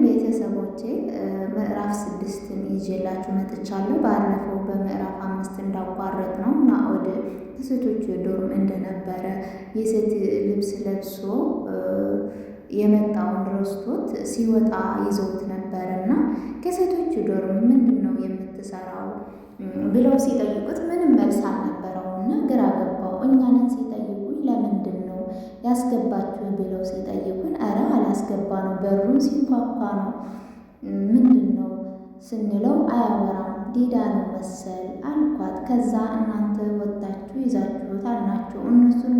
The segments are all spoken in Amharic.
ቤተሰቦቼ ምዕራፍ 6ን ይዤላችሁ መጥቻለሁ። ባለፈው በምዕራፍ 5 እንዳቋረጥ ነው ናኦድ ከሴቶች ዶርም እንደነበረ የሴት ልብስ ለብሶ የመጣውን ረስቶት ሲወጣ ይዘውት ነበርና ከሴቶች ዶርም ምንድን ነው የምትሰራው ብለው ሲጠይቁት ምንም መልስ አልነበረውና ግራ ገባው። እኛንን ሲጠይቁኝ ለምንድን ነው ያስገባችሁ ብለው ሲጠይቁን ኧረ አላስገባ ነው በሩን ሲንኳኳ ነው ምንድን ነው ስንለው አያወራም ዲዳ ነው መሰል አልኳት። ከዛ እናንተ ወጣችሁ ይዛችሁት አልናቸው። እነሱን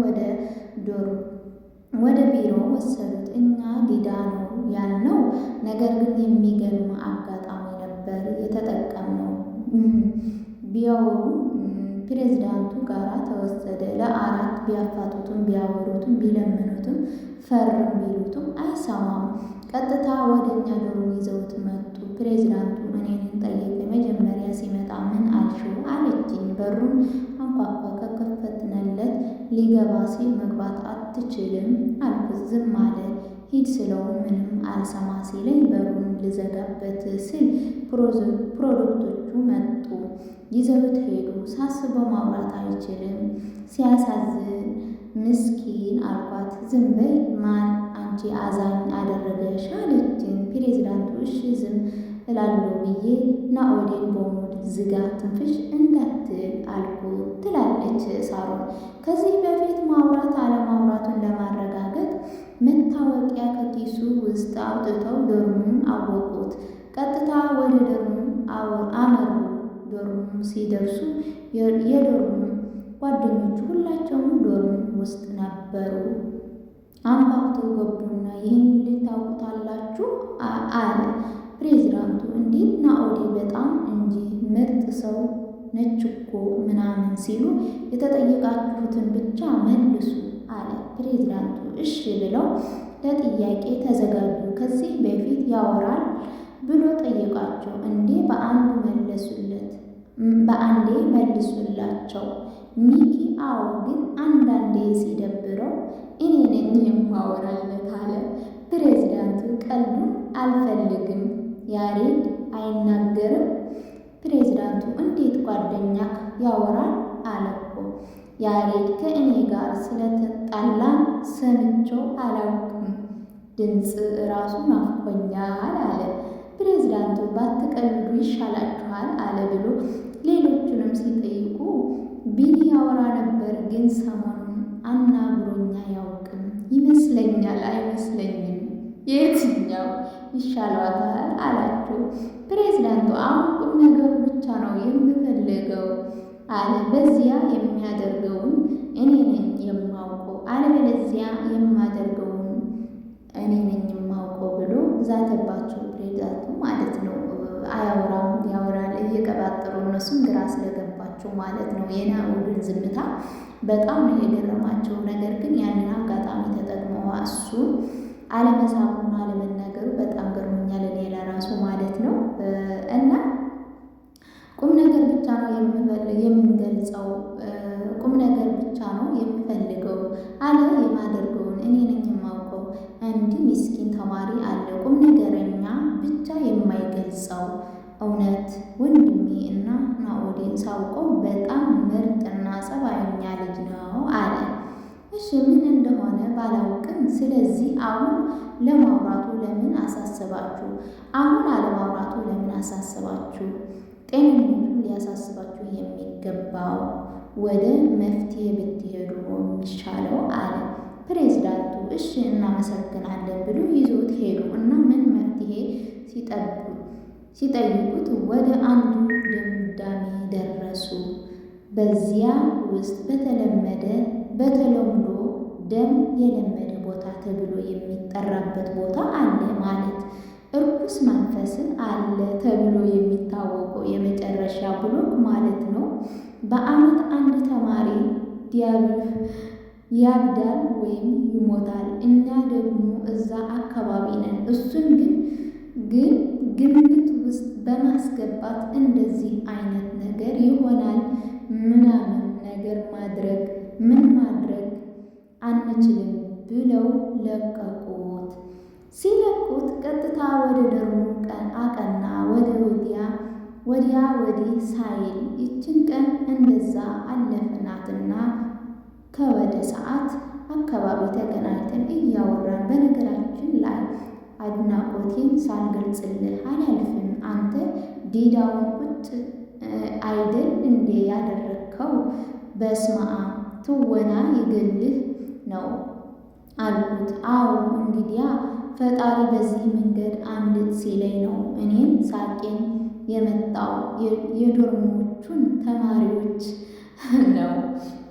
ወደ ቢሮ ወሰዱት። እኛ ዲዳ ነው ያልነው ነገር ግን የሚገርም አጋጣሚ ነበር የተጠቀምነው። ቢያወሩ ፕሬዝዳንቱ ጋራ ተወሰደ። ለአራት ቢያፋቱትም ቢያወሩትም ቢለምኑትም ፈርም ቢሉትም አይሰማም። ቀጥታ ወደ እኛ ዶርም ይዘውት መጡ። ፕሬዝዳንቱ እኔን ጠየቀ። መጀመሪያ ሲመጣ ምን አልሽው አለችኝ። በሩን አንኳኳ። ከከፈትንለት ሊገባ ሲል መግባት አትችልም አልኩት። ዝም አለ። ሂድ ስለው ምንም አልሰማ ሲለኝ በሩን ልዘጋበት ስል ፕሮዶክቶቹ መጡ። ይዘውት ሄዱ። ሳስበው ማውራት አይችልም። ሲያሳዝን ምስኪን አልኳት። ዝም በይ ማን አንቺ አዛኝ አደረገሽ አለችን። ፕሬዝዳንቱ እሺ ዝም እላለሁ ብዬ ናኦድን በሙድ ዝጋ ትንፍሽ እንዳትል አልኩት ትላለች ሳሮን። ከዚህ በፊት ማውራት አለማውራቱን ለማረጋገጥ መታወቂያ ከኪሱ ውስጥ አውጥተው ዶርሙን አወቁት። ቀጥታ ወደ ዶርሙ አመሩ። ዶርሙ ሲደርሱ የዶርሙ ጓደኞቹ ሁላቸውም ዶርሙ ውስጥ ነበሩ። አንኳኩተው ገቡና ይህን ልጅ ታውቁታላችሁ አለ ፕሬዝዳንቱ። እንዴት ናኦድ በጣም እንጂ ምርጥ ሰው ነች እኮ ምናምን ሲሉ የተጠየቃችሁትን ብቻ መልሱ አለ ፕሬዝዳንቱ። እሺ ብለው ለጥያቄ ተዘጋጁ። ከዚህ በፊት ያወራል ብሎ ጠየቃቸው። በአንዴ መልሱላቸው። ሚኪ አዎ ግን አንዳንዴ ሲደብረው እኔ ነኝ የማወራለት አለ ፕሬዝዳንቱ። ቀልዱን አልፈልግም ያሬድ አይናገርም። ፕሬዝዳንቱ እንዴት ጓደኛክ ያወራል አለ እኮ ያሬድ ከእኔ ጋር ስለተጣላን ሰምቼው አላውቅም። ድምፅ ራሱ ናፍቆኛል አለ ፕሬዝዳንቱ። ባትቀልዱ ይሻላችኋል አለ ብሎ ሌሎቹንም ሲጠይቁ ቢኒ ያወራ ነበር ግን ሰሞኑን አናግሮኛ አያውቅም ይመስለኛል። አይመስለኝም የትኛው ይሻለዋታል አላቸው ፕሬዝዳንቱ። አሁን ቁም ነገሩ ብቻ ነው የምፈልገው አለ። በዚያ የሚያደርገውን እኔ ነኝ የማውቀው አለበለዚያ የማደርገውን እኔ ነኝ የማውቀው ብሎ ዛተባቸው ፕሬዝዳንቱ ማለት ነው። አያወራም ያወራል እየቀባጠሩ እነሱም ግራ ስለገባቸው ማለት ነው። የናኦድን ዝምታ በጣም ነው የገረማቸው። ነገር ግን ያንን አጋጣሚ ተጠቅመው እሱ አለመሳሙና አለመናገሩ በጣም ገርሞኛል እኔ ለራሱ ማለት ነው። እና ቁም ነገር ብቻ ነው የምገልጸው ቁም ነገር ብቻ ነው የምፈልገው አለ። የማደርገውን እኔ ነኝ የማውቀው። እንዲህ ምስኪን ተማሪ አለ ቁም ነገረኛ ብቻ የማይገልጸው እውነት ወንድሜ እና ናኦድን ሳውቀው በጣም ምርጥና ጸባይኛ ልጅ ነው አለ። እሺ ምን እንደሆነ ባላውቅም ስለዚህ አሁን ለማውራቱ ለምን አሳስባችሁ? አሁን አለማውራቱ ለምን አሳስባችሁ? ጤንነቱን ሊያሳስባችሁ የሚገባው ወደ መፍትሄ ብትሄዱ ነው የሚሻለው አለ ፕሬዝዳንቱ። እሺ እናመሰግናለን ብሎ ይዞት ሄዱ እና ምን መፍትሄ ሲጠይቁት ወደ አንዱ ድምዳሜ ደረሱ። በዚያ ውስጥ በተለምዶ ደም የለመደ ቦታ ተብሎ የሚጠራበት ቦታ አለ ማለት እርኩስ መንፈስን አለ ተብሎ የሚታወቀው የመጨረሻ ብሎክ ማለት ነው። በዓመት አንድ ተማሪ ያብዳል ወይም ይሞታል። እኛ ደግሞ እዛ አካባቢ ነን። እሱን ግን ግምት ውስጥ በማስገባት እንደዚህ አይነት ነገር ይሆናል ምናምን ነገር ማድረግ አንችልም ብለው ለቀቁት። ሲለቁት ቀጥታ ወደ ደርሙ አቀና። ወዲያ ወዲህ ሳይል ይችን ቀን እንደዛ አለፍናትና ከወደ ሰዓት አካባቢ ተገናኝተን እያወራን በነገራችን ላይ አድናቆቴን ሳልገልጽልህ አላልፍም። አንተ ዲዳውን ቁጭ አይደል እንዴ ያደረግከው? በስመ አብ ትወና ይገልህ ነው አልኩት። አዎ እንግዲያ ፈጣሪ በዚህ መንገድ አምልጥ ሲለኝ ነው እኔን ሳቄን የመጣው የዶርሞቹን ተማሪዎች ነው።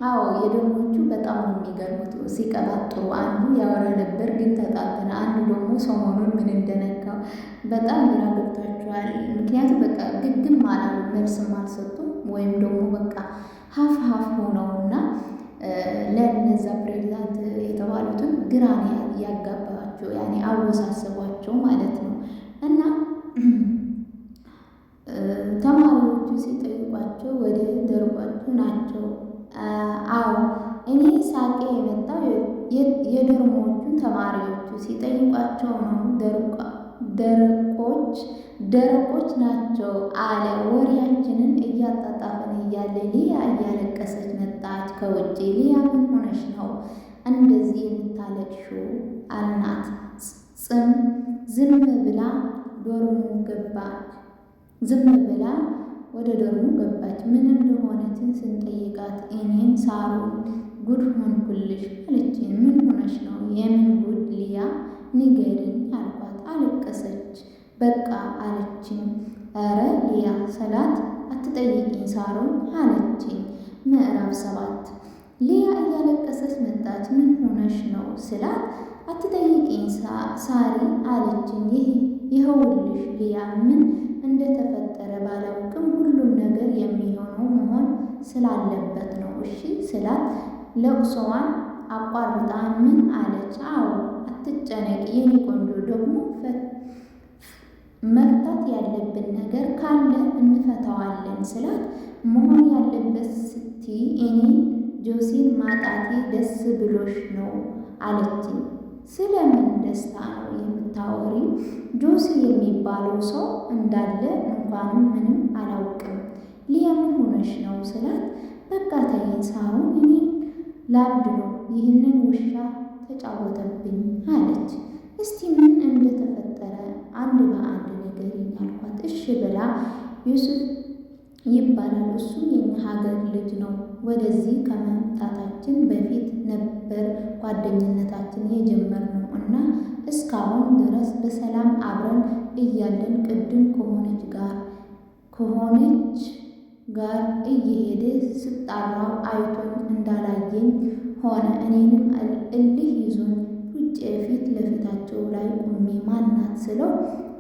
አዎ የዶርሞቹ በጣም ነው የሚገርሙት፣ ሲቀባጥሩ። አንዱ ያወራ ነበር ግን ተጣጥነ፣ አንዱ ደግሞ ሰሞኑን ምን እንደነካው በጣም ግራ ገብቷቸዋል። ምክንያቱም በቃ ግግም አላሉ፣ መልስም አልሰጡም፣ ወይም ደግሞ በቃ ሀፍ ሀፍ ሆነውና ለነዛ ፕሬዚዳንት የተባሉትን ግራ ያጋባቸው፣ ያኔ አወሳሰቧቸው ማለት ነው። እና ተማሪዎቹ ሲጠይቋቸው ወደ ደርጓቸው ናቸው። አዎ እኔ ሳቄ የመጣው የዶርሞቹን ተማሪዎቹ ሲጠይቋቸው ነው። ደረቆች ናቸው አለ። ወሬያችንን እያጣጣፍን እያለ ሊያ እያለቀሰች መጣች ከውጭ። ሊያ ምን ሆነሽ ነው እንደዚህ የምታለቅሽው? አልናት። ዝም ብላ ወደ ዶርሙ ገባች። ምን እንደሆነችን ስንጠይቃት እኔን ሳሩን ጉድ ሆንኩልሽ አለችን። ምን ሆነሽ ነው? የምን ጉድ ሊያ ንገሪኝ አልኳት። አለቀሰች በቃ አለችኝ። ኧረ ሊያ ሰላት አትጠይቂኝ ሳሩን አለችኝ። ምዕራፍ 7 ሊያ እያለቀሰች መጣች። ምን ሆነሽ ነው ስላት አትጠይቂኝ ሳሪ አለችኝ። ይኸውልሽ ሊያ ምን እንደተፈጠረ ባላውቅም ሁሉም ነገር የሚሆነው መሆን ስላለበት ነው እሺ ስላት ለቅሶዋን አቋርጣ ምን አለች? አዎ አትጨነቂ የኔ ቆንጆ፣ ደግሞ መፍታት ያለብን ነገር ካለ እንፈታዋለን ስላት መሆን ያለበት ስቲ እኔ ጆሲን ማጣቴ ደስ ብሎሽ ነው አለችኝ። ስለምን ደስታ ነው የምታወሪው? ጆሲ የሚባለው ሰው እንዳለ እንኳንም ምንም አላውቅም። ሊያ ምን ሆነሽ ነው ስላት በቃ ተይኝ ሳሩን፣ እኔን ላብድ ነው ይህንን ውሻ ተጫወተብኝ አለች። እስቲ ምን እንደተፈጠረ አንድ በአንድ ንገሪኝ አልኳት። እሺ ብላ ዩሱፍ ይባላል፣ እሱም የኛ ሀገር ልጅ ነው። ወደዚህ ከመምጣታችን በፊት ነበር ጓደኝነታችን የጀመርነው እና እስካሁን ድረስ በሰላም አብረን እያለን ቅድም ከሆነች ጋር እየሄደ ስጣራው አይቶኝ እንዳላየኝ ሆነ። እኔንም እልህ ይዞኝ ሩጬ ፊት ለፊታቸው ላይ ቆሜ ማናት ስለው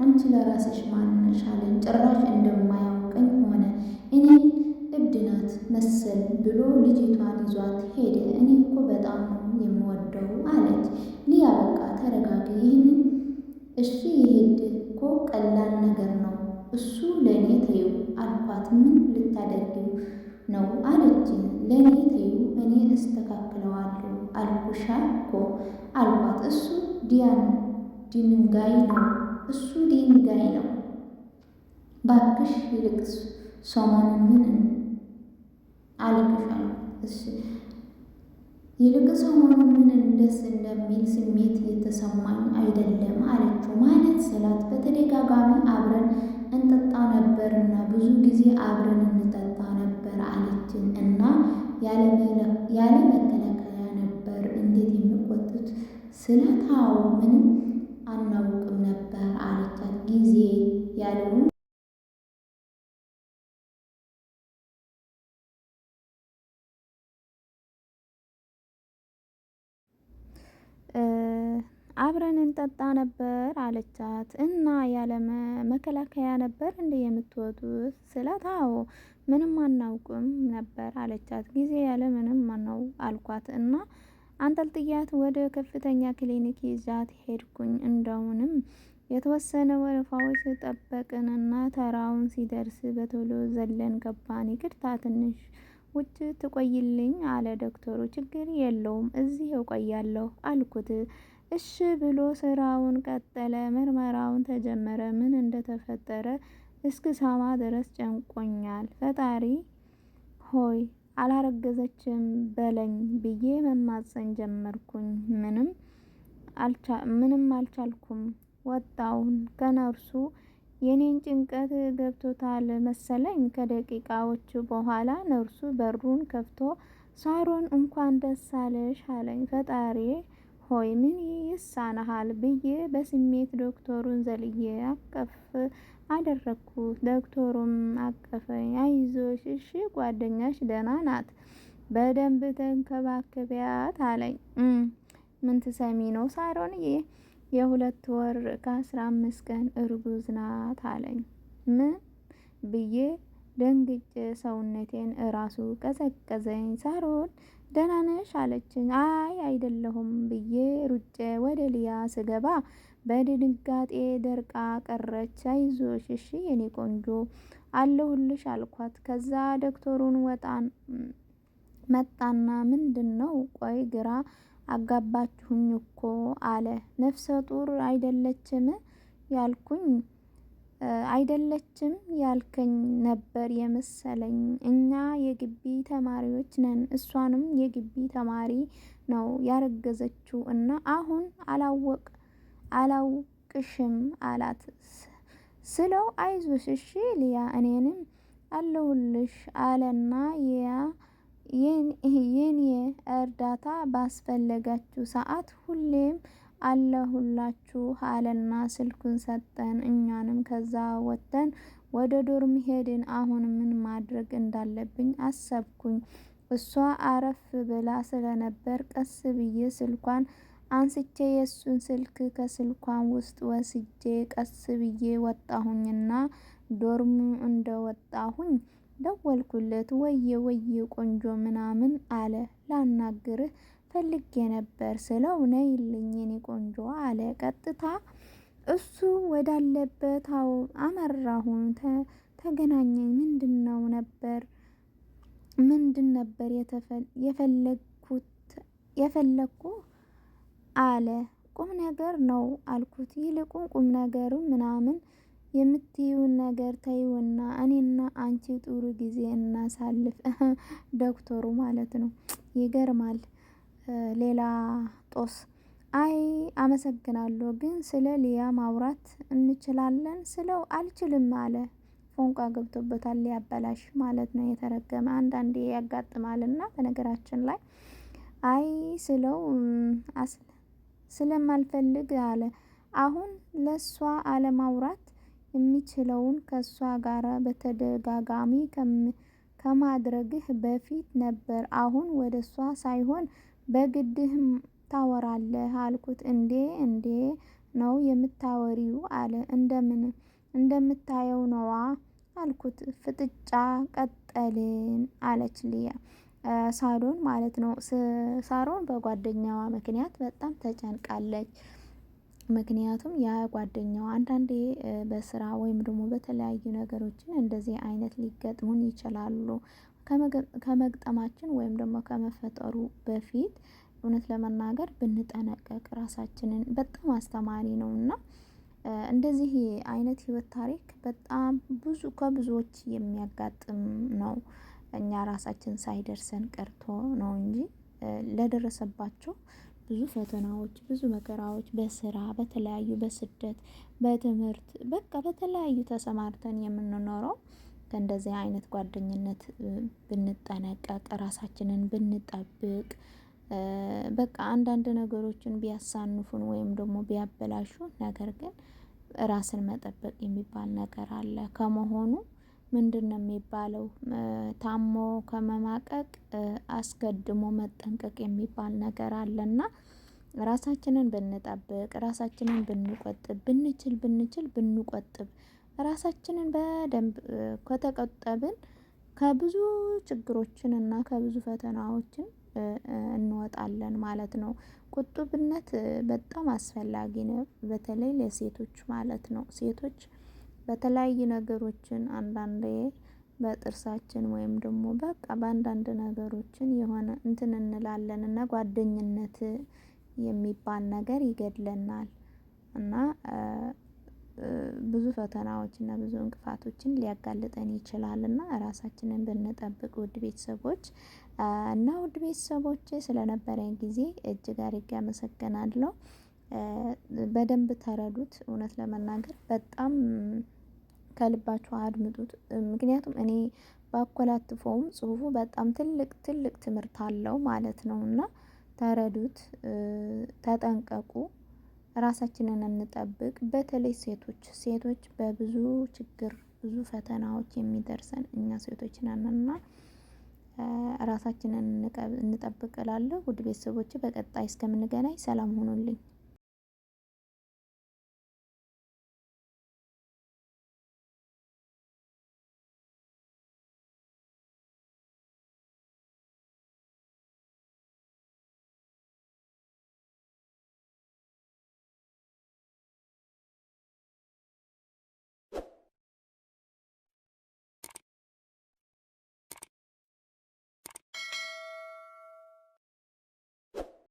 አንቺ ለራስሽ ማንነሽ አለኝ። ጭራሽ እንደማያውቀኝ ሆነ። እኔን እብድ ናት መሰል ብሎ ልጅቷን ይዟት ሄደ። እኔ እኮ በጣም ነው የምወደው አለች። ሊያ በቃ ተረጋጊ፣ ይህንን እሺ ይሄድ እኮ ቀላል ነገር ነው፣ እሱ ለእኔ ተይው አልኳት። ምን ልታደርጊው ነው አለችኝ። ለእኔ ተይው እኔ እስተካክለዋለሁ አልኩሻ እኮ አልኳት። እሱ ድንጋይ ነው ባክሽ፣ ይልቅ ሰሞኑን ምን አልቅሻለሁ ይልቅ ሰሞኑን ምን ደስ እንደሚል ስሜት የተሰማኝ አይደለም አለችው። ማለት ስላት በተደጋጋሚ አብረን እንጠጣ ነበር እና ብዙ ጊዜ አብረን እንጠጣ ነበር አለችን እና ያለ መከላከያ ነበር እንዴት የሚቆጡት ስላት አዎ ምንም አናውቅም ነበር አለቻት። ጊዜ ያለውን አብረን እንጠጣ ነበር አለቻት። እና ያለ መከላከያ ነበር እንደ የምትወጡት ስላት አዎ ምንም አናውቅም ነበር አለቻት። ጊዜ ያለ ምንም ነው አልኳት እና አንጠልጥያት ወደ ከፍተኛ ክሊኒክ ይዛት ሄድኩኝ። እንደውንም የተወሰነ ወረፋዎች ጠበቅንና ተራውን ሲደርስ በቶሎ ዘለን ገባን። ይቅርታ ትንሽ ውጭ ትቆይልኝ አለ ዶክተሩ። ችግር የለውም እዚህ እቆያለሁ አልኩት። እሺ ብሎ ስራውን ቀጠለ። ምርመራውን ተጀመረ። ምን እንደተፈጠረ እስክሰማ ድረስ ጨንቆኛል። ፈጣሪ ሆይ አላረገዘችም በለኝ ብዬ መማፀን ጀመርኩኝ። ምንም አልቻልኩም። ወጣውን ከነርሱ የኔን ጭንቀት ገብቶታል መሰለኝ። ከደቂቃዎች በኋላ ነርሱ በሩን ከፍቶ ሳሮን እንኳን ደስ አለሽ አለኝ። ፈጣሪ ሆይ ምን ይሳናሃል ብዬ በስሜት ዶክተሩን ዘልዬ አቀፍ አደረግኩት። ዶክተሩም አቀፈኝ። አይዞሽ እሺ ጓደኛሽ ደህና ናት፣ በደንብ ተንከባከቢያት አለኝ። ምን ትሰሚ ነው ሳሮንዬ? የ2 ወር ከ15 ቀን እርጉዝ ናት አለኝ። ምን ብዬ ደንግጬ ሰውነቴን እራሱ ቀዘቀዘኝ። ሳሮን ደህና ነሽ አለችኝ። አይ አይደለሁም ብዬ ሩጬ ወደ ሊያ ስገባ በድንጋጤ ደርቃ ቀረች። አይዞሽ እሺ የኔ ቆንጆ አለሁልሽ አልኳት። ከዛ ዶክተሩን መጣና ምንድነው? ቆይ ግራ አጋባችሁኝ እኮ አለ። ነፍሰ ጡር አይደለችም ያልኩኝ አይደለችም ያልከኝ ነበር የመሰለኝ። እኛ የግቢ ተማሪዎች ነን። እሷንም የግቢ ተማሪ ነው ያረገዘችው እና አሁን አላውቅሽም አላት ስለው አይዞሽ እሺ ሊያ እኔንም አለሁልሽ አለና የኔ እርዳታ ባስፈለጋችሁ ሰዓት ሁሌም አለሁላችሁ አለና ስልኩን ሰጠን። እኛንም ከዛ ወጥተን ወደ ዶርም ሄድን። አሁን ምን ማድረግ እንዳለብኝ አሰብኩኝ። እሷ አረፍ ብላ ስለነበር ቀስ ብዬ ስልኳን አንስቼ የእሱን ስልክ ከስልኳን ውስጥ ወስጄ ቀስ ብዬ ወጣሁኝና ዶርም እንደወጣሁኝ ደወልኩለት። ወየ ቆንጆ ምናምን አለ። ላናግርህ ፈልጌ ነበር ስለው ነይልኝ የኔ ቆንጆ አለ። ቀጥታ እሱ ወዳለበት አመራሁን። ተገናኘን። ምንድን ነበር የፈለግኩ አለ። ቁም ነገር ነው አልኩት። ይልቁን ቁም ነገሩ ምናምን የምትይውን ነገር ተይውና እኔና አንቺ ጥሩ ጊዜ እናሳልፍ። ዶክተሩ ማለት ነው። ይገርማል። ሌላ ጦስ። አይ አመሰግናለሁ፣ ግን ስለ ሊያ ማውራት እንችላለን ስለው አልችልም አለ። ፎንቃ ገብቶበታል። ሊያበላሽ ማለት ነው። የተረገመ አንዳንዴ ያጋጥማልና በነገራችን ላይ አይ ስለው ስለማልፈልግ አለ። አሁን ለሷ አለማውራት የሚችለውን ከሷ ጋር በተደጋጋሚ ከማድረግህ በፊት ነበር። አሁን ወደ እሷ ሳይሆን በግድህም ታወራለህ አልኩት። እንዴ ነው የምታወሪው አለ። እንደምታየው ነዋ አልኩት። ፍጥጫ ቀጠልን አለች ሊያ። ሳሮን ማለት ነው። ሳሮን በጓደኛዋ ምክንያት በጣም ተጨንቃለች። ምክንያቱም ያ ጓደኛዋ አንዳንዴ በስራ ወይም ደግሞ በተለያዩ ነገሮችን እንደዚህ አይነት ሊገጥሙን ይችላሉ። ከመግጠማችን ወይም ደግሞ ከመፈጠሩ በፊት እውነት ለመናገር ብንጠነቀቅ ራሳችንን በጣም አስተማሪ ነውና እንደዚህ አይነት ህይወት ታሪክ በጣም ከብዙዎች የሚያጋጥም ነው። እኛ ራሳችን ሳይደርሰን ቀርቶ ነው እንጂ ለደረሰባቸው ብዙ ፈተናዎች፣ ብዙ መከራዎች በስራ በተለያዩ በስደት በትምህርት በቃ በተለያዩ ተሰማርተን የምንኖረው ከእንደዚህ አይነት ጓደኝነት ብንጠነቀቅ ራሳችንን ብንጠብቅ በቃ አንዳንድ ነገሮችን ቢያሳንፉን ወይም ደግሞ ቢያበላሹ ነገር ግን ራስን መጠበቅ የሚባል ነገር አለ። ከመሆኑ ምንድነው የሚባለው? ታሞ ከመማቀቅ አስቀድሞ መጠንቀቅ የሚባል ነገር አለና ራሳችንን ብንጠብቅ ራሳችንን ብንቆጥብ ብንችል ብንቆጥብ ራሳችንን በደንብ ከተቆጠብን ከብዙ ችግሮችን እና ከብዙ ፈተናዎችን እንወጣለን ማለት ነው። ቁጥብነት በጣም አስፈላጊ ነው። በተለይ ለሴቶች ማለት ነው። ሴቶች በተለያዩ ነገሮችን አንዳንዴ በጥርሳችን ወይም ደግሞ በቃ በአንዳንድ ነገሮችን የሆነ እንትን እንላለን እና ጓደኝነት የሚባል ነገር ይገድለናል እና ብዙ ፈተናዎች እና ብዙ እንቅፋቶችን ሊያጋልጠን ይችላል እና ራሳችንን ብንጠብቅ ውድ ቤተሰቦች እና ውድ ቤተሰቦች ስለነበረኝ ጊዜ እጅግ አድርጌ አመሰግናለሁ። በደንብ ተረዱት። እውነት ለመናገር በጣም ከልባችሁ አድምጡት። ምክንያቱም እኔ ባኮላትፈውም ጽሁፉ በጣም ትልቅ ትልቅ ትምህርት አለው ማለት ነው እና ተረዱት፣ ተጠንቀቁ፣ ራሳችንን እንጠብቅ። በተለይ ሴቶች በብዙ ችግር ብዙ ፈተናዎች የሚደርሰን እኛ ሴቶች ነንና ራሳችንን እንጠብቅ እላለሁ። ውድ ቤተሰቦቼ በቀጣይ እስከምንገናኝ ሰላም ሆኑልኝ።